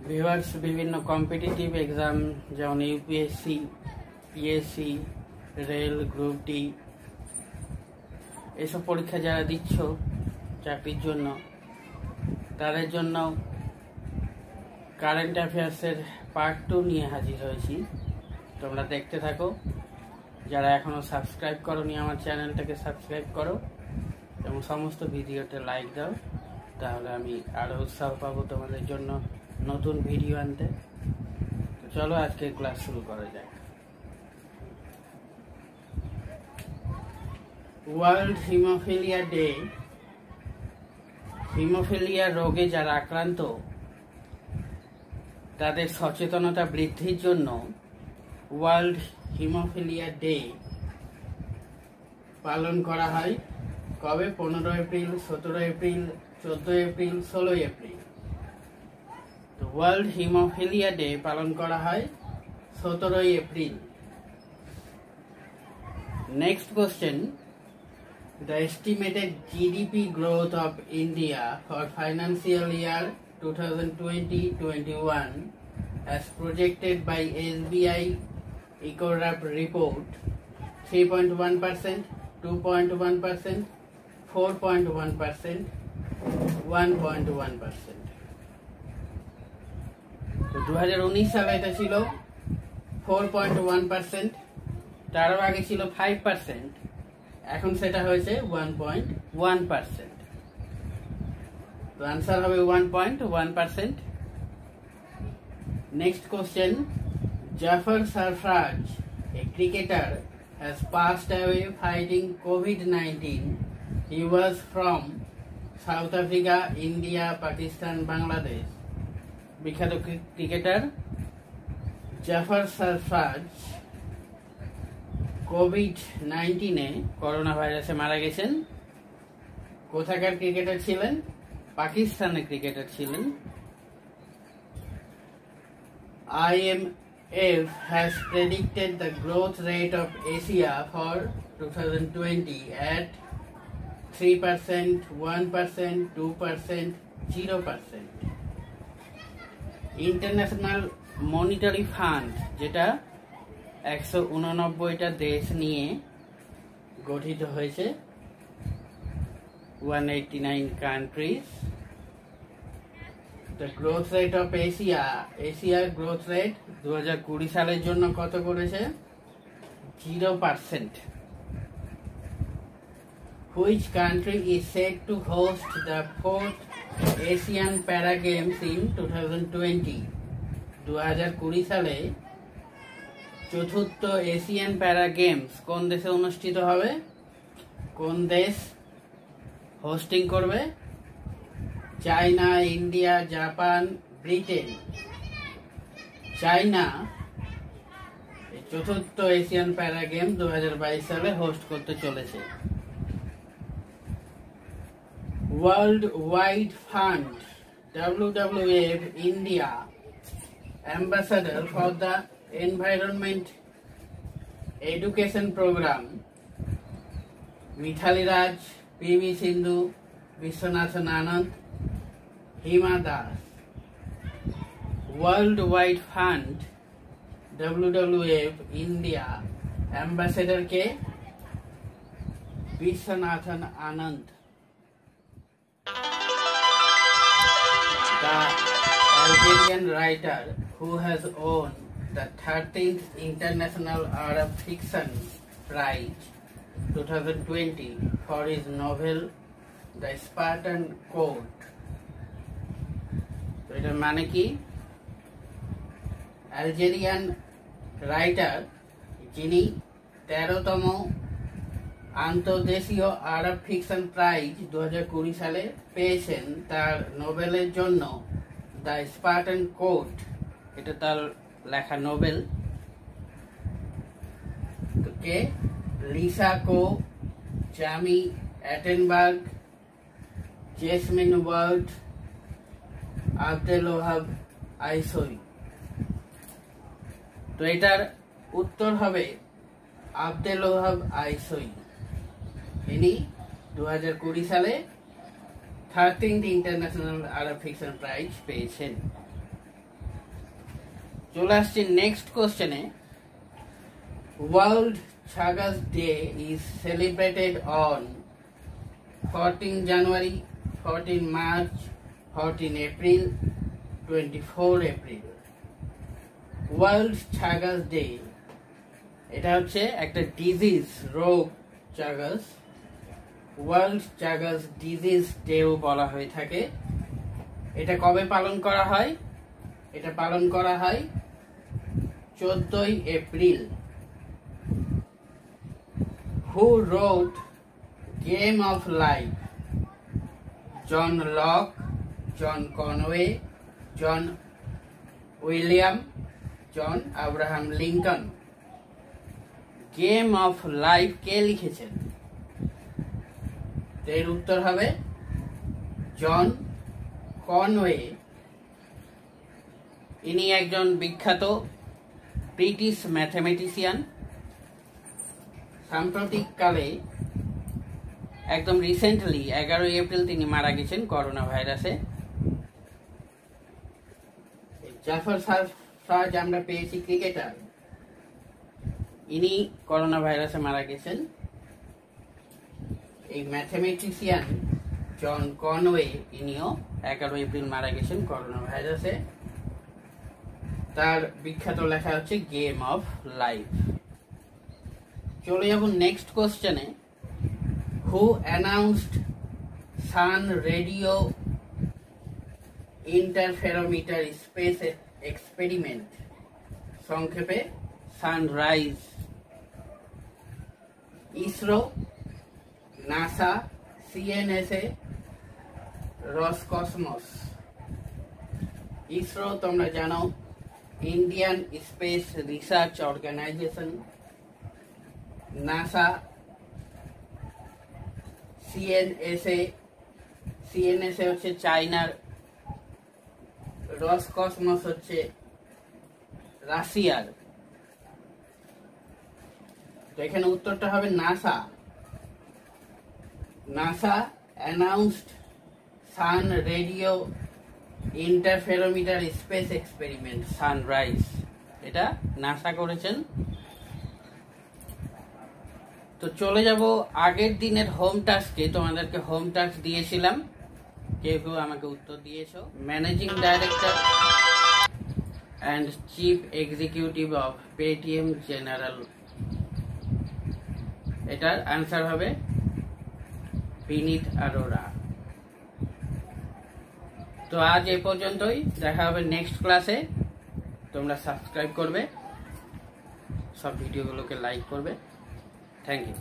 Viewers, বিভিন্ন competitive exam যেমন UPSC, PSC, rail, group D এসব পরীক্ষা যারা দিচ্ছ চাকরির জন্য, তাদের জন্য কারেন্ট অ্যাফেয়ার্সের পার্ট 2 নিয়ে হাজির হয়েছি। তোমরা দেখতে থাকো। যারা এখনও সাবস্ক্রাইব করোনি আমার চ্যানেলটাকে সাবস্ক্রাইব করো এবং সমস্ত ভিডিওতে লাইক দাও, তাহলে আমি আরও উৎসাহ পাবো তোমাদের জন্য নতুন ভিডিও আনতে। তো চলো আজকে ক্লাস শুরু করা যাক। World haemophilia day. হিমোফিলিয়া রোগে যারা আক্রান্ত তাদের সচেতনতা বৃদ্ধির জন্য ওয়ার্ল্ড হিমোফিলিয়া ডে পালন করা হয়। কবে? 15 এপ্রিল, 17 এপ্রিল, 14 এপ্রিল, 16 এপ্রিল। তো ওয়ার্ল্ড হিমোফিলিয়া ডে পালন করা হয় 17 April. Next question, the estimated GDP growth of India for financial year 2020-21 as projected by SBI Ecorap report 3.1%, 2.1%, 4.1%, 1.1%। তো 2019 সালে এটা ছিল 4.1%, তারও আগে ছিল 5%, এখন সেটা হয়েছে 1.1%। তো আনসার হবে 1.1%। Next question, Zafar Sarfaraz, a cricketer, has passed away fighting COVID-19. He was from South Africa, India, Pakistan, Bangladesh. বিখ্যাত ক্রিকেটার জাফর সারফরাজ কোভিড-19 করোনা ভাইরাসে মারা গেছেন। কোথাকার ক্রিকেটার ছিলেন? পাকিস্তানের ক্রিকেটার ছিলেন। IMF has predicted the growth rate of Asia for 2020 at 3%, 1%, 2%, 0%. International monetary fund, যেটা 189টা দেশ নিয়ে গঠিত হয়েছে, 189 countries. The growth rate of এশিয়ার গ্রোথ রেট 2020 সালের জন্য কত করেছে? 0%. Which country is said to host the 4th Asian Para Games in 2020? 2020 সালে চতুর্থ এশিয়ান প্যারা গেমস কোন দেশে অনুষ্ঠিত হবে? কোন দেশ হোস্টিং করবে? China, India, Japan, Britain. China চতুর্থ এশিয়ান প্যারা গেম 2022 সালে হোস্ট করতে চলেছে। World wide fund WWF India ambassador for the environment education programme Mithali Raj, PV Sindhu, Viswanathan Anand, Hima Das. World wide fund WWF India ambassador কে? Viswanathan Anand. The Algerian writer who has won the 13th International Arab Fiction Prize 2020 for his novel The Spartan Code. তো এটার মানে কি? Algerian writer যিনি 13তম আন্তর্দেশীয় আরব fiction prize 2020 সালে পেয়েছেন তার নোবেলের জন্য দ্য স্পার্টান কোড, এটা তার লেখা নোবেল। কে? লিসা কো, জামি অ্যাটেনবার্গ, জেসমিন ওয়ার্ড, আব্দুল ওহাব আইসই। তো এটার উত্তর হবে আব্দুল ওহাব আইসই। ইনি 2020 সালে 13th ইন্টারন্যাশনাল আরব ফিকশন প্রাইজ পেয়েছেন। চলে আসছি নেক্সট কোশ্চেনে। World Chagas day is celebrated on 14 January, 14 March, 14 April, 24 April. World Chagas day এটা হচ্ছে একটা ডিজিজ, রোগ চাগাস। ওয়ার্ল্ড চাগাস ডিজিজ ডেও বলা হয়ে থাকে। এটা কবে পালন করা হয়? এটা পালন করা হয় 14 April. Who wrote game of life? John Locke, John Conway, John William, John Abraham Lincoln. Game of life কে লিখেছেন? এর উত্তর হবে জন কনওয়ে। ইনি একজন বিখ্যাত ব্রিটিশ ম্যাথমেটিশিয়ান। সাম্প্রতিককালে একদম রিসেন্টলি 11 এপ্রিল তিনি মারা গেছেন করোনা ভাইরাসে। জাফর সারফরাজ আমরা পেয়েছি ক্রিকেটার, ইনি করোনা ভাইরাসে মারা গেছেন। এই ম্যাথমেটিশিয়ান জন কনওয়ে ইনিও 11 এপ্রিল মারা গেছেন করোনা ভাইরাসে। তার বিখ্যাত লেখা হচ্ছে গেম অফ লাইফ। চলে যাব নেক্সট কোশ্চেনে। Who announced sun radio interferometer space experiment? সংক্ষেপে sunrise. ISRO, NASA, CNSA, Roscosmos. ISRO তোমরা জানো Indian space research organisation. NASA, CNSA হচ্ছে চায়নার, রসকসমস হচ্ছে রাশিয়ার। তো এখানে উত্তরটা হবে NASA. NASA announced sun radio interferometer space experiment sunrise, এটা নাসা করেছেন। তো চলে যাব আগের দিনের হোম টাস্কে। তোমাদেরকে হোম টাস্ক দিয়েছিলাম, কেউ কেউ আমাকে উত্তর দিয়েছো। Managing director and chief executive of Paytm general, এটার আনসার হবে বিনীত আরোরা। তো আজ এই পর্যন্তই, দেখা হবে নেক্সট ক্লাসে। তোমরা সাবস্ক্রাইব করবে, সব ভিডিওগুলোকে লাইক করবে। Thank you.